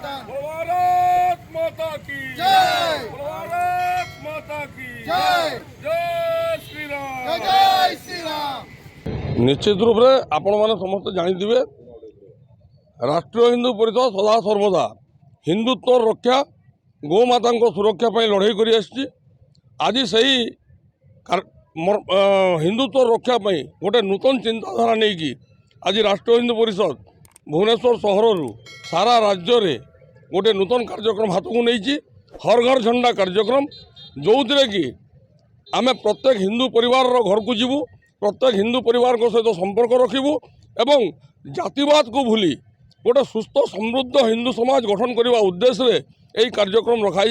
भारत माता की जय। भारत माता की जय। जय श्री राम। जय श्री राम। निश्चित रूप से आपण मैंने समस्त जानिथिबे राष्ट्रीय हिंदू परिषद सदा सर्वदा हिंदुत्व रक्षा गोमाता सुरक्षा पर लड़ाई कर आज से हिंदुत्व रक्षा गोटे नूतन चिंताधारा नहीं कि आज राष्ट्रीय हिंदू परिषद भुवनेश्वर सहर सारा राज्य रे गोटे नूतन कार्यक्रम हाथ को नहीं हर घर झंडा कार्यक्रम जो थे कि आम प्रत्येक हिंदू परिवार घर को जीवु प्रत्येक हिंदू परिवार सहित संपर्क रखिबू एवं जातिवाद को भूली गोटे सुस्थ समृद्ध हिंदू समाज गठन करने उद्देश्य यही कार्यक्रम रखाई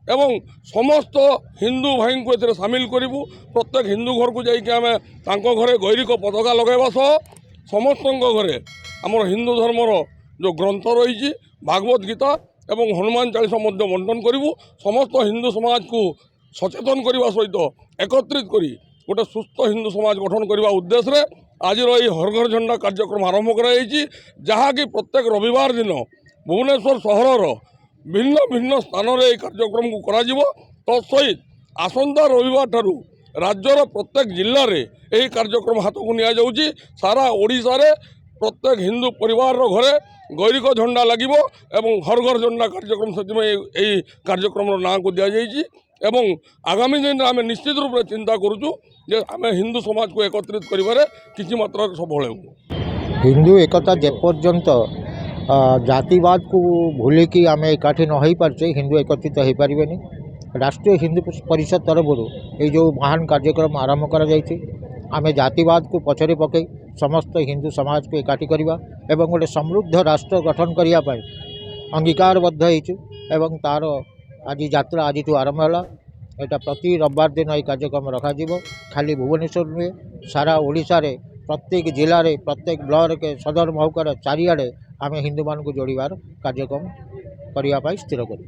एवं समस्त हिंदू भाई को ए सामिल करूँ प्रत्येक हिंदू घर को जाके घरे गैरिक पताका लगेवा सह समस्त घरे आमर हिंदू धर्मर जो ग्रंथ रही भागवत गीता एवं हनुमान चालीसा बंटन करूँ समस्त हिंदू समाज को सचेतन करने सहित एकत्रित करी गोटे सुस्थ हिंदू समाज गठन करने उद्देश्य आज हर घर झंडा कार्यक्रम आरंभ कराई जहाँकि प्रत्येक रविवार दिन भुवनेश्वर सहर भिन्न भिन्न स्थान में कार्यक्रम को करा तत्सहित आसंता रविवार ठारू राज्यर प्रत्येक जिले में यही कार्यक्रम हाथ को नि सारा ओडिशा रे प्रत्येक हिंदू परिवार घरे गैरिक झंडा लगे एवं हर घर झंडा कार्यक्रम से कार्यक्रम ना को दि जाइए एवं आगामी दिन आम निश्चित रूप से चिंता करूँ आम हिंदू समाज को एकत्रित करिबारे किसी मात्रा सफल हो हिंदू एकता जेपर्यंत जातिवाद को भूलिकी आम एकाठी न हो पारे हिंदू एकत्रित हो पारे। राष्ट्रीय हिंदू परिषद तरफ ये जो महान कार्यक्रम आरंभ कर आम जातिवाद को पछरे पकई समस्त हिंदू समाज को एकाठी करवा एवं गोटे समृद्ध राष्ट्र गठन करने अंगीकारबद्ध एवं तार आज यात्रा आज आरंभ है यहाँ प्रति रविवार दिन ये कार्यक्रम रखा खाली भुवनेश्वर नुहे सारा ओडिशा रे प्रत्येक जिले में प्रत्येक ब्लॉक के सदर महकुमार चारिआडे आम हिंदू मान को जोड़ार कार्यक्रम करने स्थिर कर।